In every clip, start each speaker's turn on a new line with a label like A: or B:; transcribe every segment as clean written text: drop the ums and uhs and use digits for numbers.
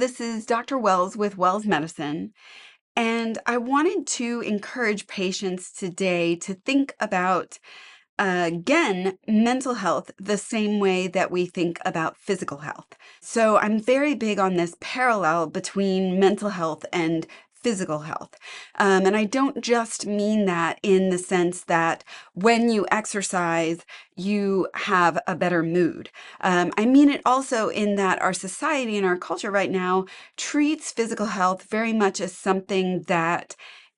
A: this is Dr. Wells with Wells Medicine, and I wanted to encourage patients today to think about, again, mental health the same way that we think about physical health. So I'm very big on this parallel between mental health and physical health. And I don't just mean that in the sense that when you exercise, you have a better mood. I mean it also in that our society and our culture right now treats physical health very much as something that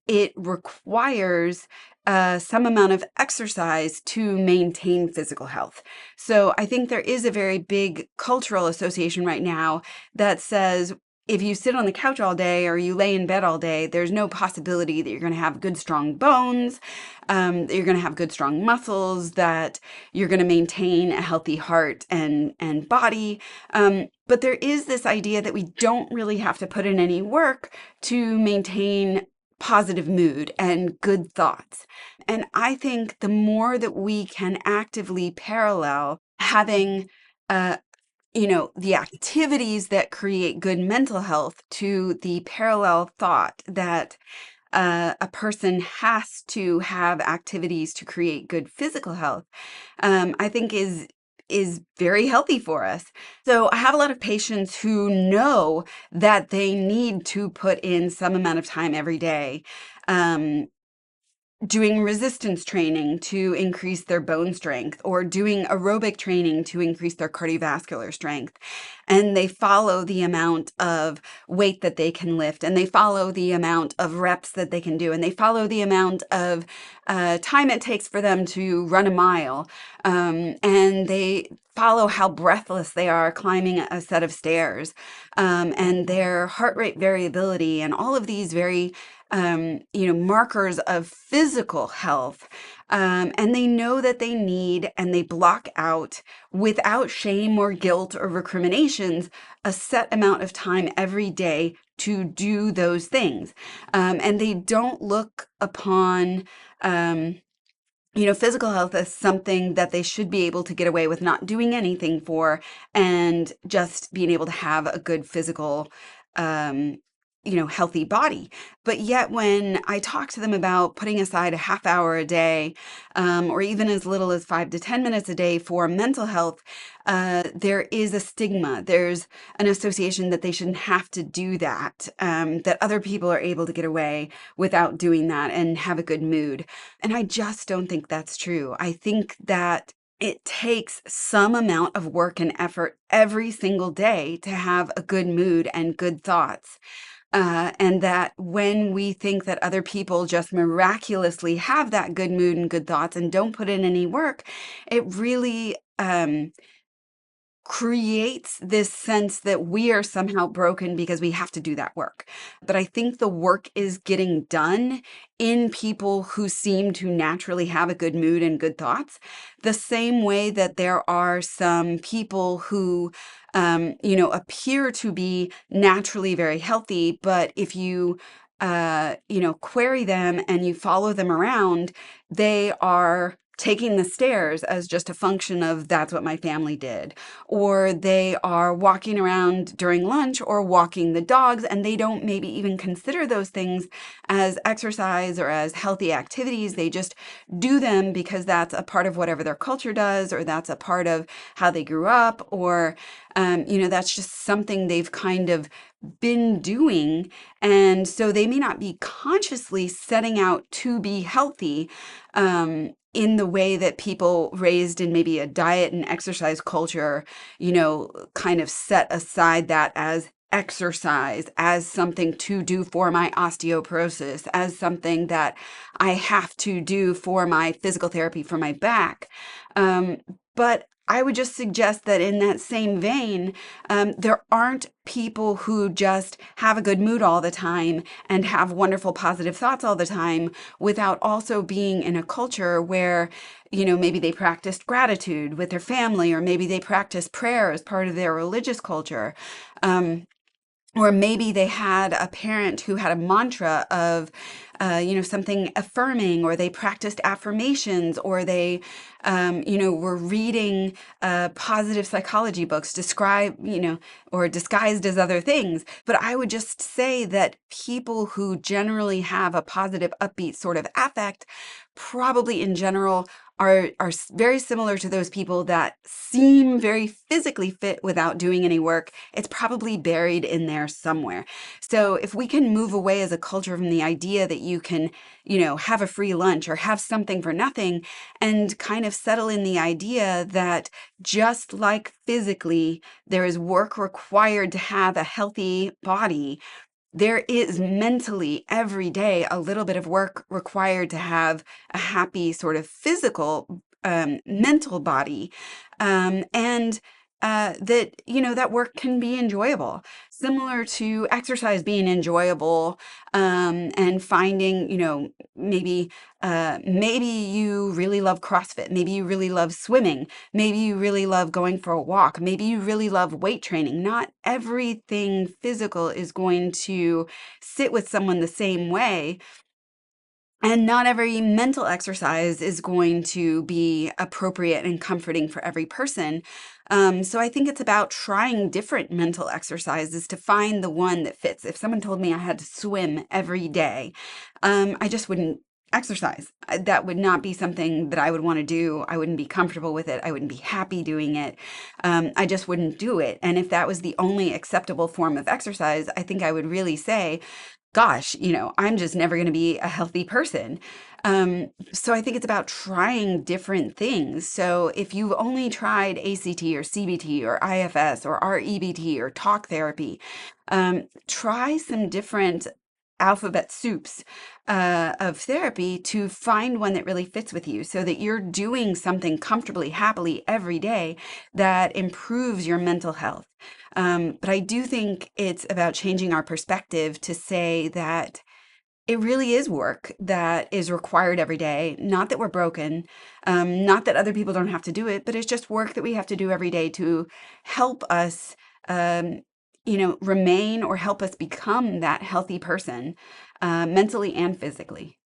A: it requires some amount of exercise to maintain physical health. So I think there is a very big cultural association right now that says if you sit on the couch all day or you lay in bed all day, there's no possibility that you're going to have good, strong bones, that you're going to have good, strong muscles, that you're going to maintain a healthy heart and body. But there is this idea that we don't really have to put in any work to maintain positive mood and good thoughts. And I think the more that we can actively parallel having the activities that create good mental health to the parallel thought that a person has to have activities to create good physical health, I think is very healthy for us. So I have a lot of patients who know that they need to put in some amount of time every day. Doing resistance training to increase their bone strength or doing aerobic training to increase their cardiovascular strength. And they follow the amount of weight that they can lift, and they follow the amount of reps that they can do, and they follow the amount of time it takes for them to run a mile. And they follow how breathless they are climbing a set of stairs, and their heart rate variability, and all of these very markers of physical health. And they know that they need, and they block out without shame or guilt or recriminations, a set amount of time every day to do those things. And they don't look upon, physical health as something that they should be able to get away with not doing anything for and just being able to have a good physical, healthy body. But yet when I talk to them about putting aside a half hour a day, or even as little as 5 to 10 minutes a day for mental health, there is a stigma. There's an association that they shouldn't have to do that, that other people are able to get away without doing that and have a good mood. And I just don't think that's true. I think that it takes some amount of work and effort every single day to have a good mood and good thoughts. And that when we think that other people just miraculously have that good mood and good thoughts and don't put in any work, it really creates this sense that we are somehow broken because we have to do that work. But I think the work is getting done in people who seem to naturally have a good mood and good thoughts, the same way that there are some people who, appear to be naturally very healthy, but if you query them and you follow them around, they are taking the stairs as just a function of that's what my family did, or they are walking around during lunch or walking the dogs, and they don't maybe even consider those things as exercise or as healthy activities. They just do them because that's a part of whatever their culture does, or that's a part of how they grew up, or that's just something they've kind of been doing. And so they may not be consciously setting out to be healthy, in the way that people raised in maybe a diet and exercise culture, kind of set aside that as exercise, as something to do for my osteoporosis, as something that I have to do for my physical therapy for my back. But I would just suggest that in that same vein, there aren't people who just have a good mood all the time and have wonderful positive thoughts all the time without also being in a culture where, maybe they practiced gratitude with their family, or maybe they practice prayer as part of their religious culture. Or maybe they had a parent who had a mantra of something affirming, or they practiced affirmations, or they, were reading positive psychology books or disguised as other things. But I would just say that people who generally have a positive, upbeat sort of affect probably in general are very similar to those people that seem very physically fit without doing any work. It's probably buried in there somewhere. So if we can move away as a culture from the idea that you can, have a free lunch or have something for nothing, and kind of settle in the idea that just like physically, there is work required to have a healthy body, there is mentally every day a little bit of work required to have a happy sort of physical, mental body. And that work can be enjoyable, similar to exercise being enjoyable, and finding, maybe you really love CrossFit. Maybe you really love swimming. Maybe you really love going for a walk. Maybe you really love weight training. Not everything physical is going to sit with someone the same way. And not every mental exercise is going to be appropriate and comforting for every person. So I think it's about trying different mental exercises to find the one that fits. If someone told me I had to swim every day, I just wouldn't exercise. That would not be something that I would want to do. I wouldn't be comfortable with it. I wouldn't be happy doing it. I just wouldn't do it. And if that was the only acceptable form of exercise, I think I would really say, gosh, I'm just never going to be a healthy person. So I think it's about trying different things. So if you've only tried ACT or CBT or IFS or REBT or talk therapy, try some different alphabet soups of therapy to find one that really fits with you, so that you're doing something comfortably, happily every day that improves your mental health. But I do think it's about changing our perspective to say that it really is work that is required every day. Not that we're broken, not that other people don't have to do it, but it's just work that we have to do every day to help us, remain or help us become that healthy person, mentally and physically.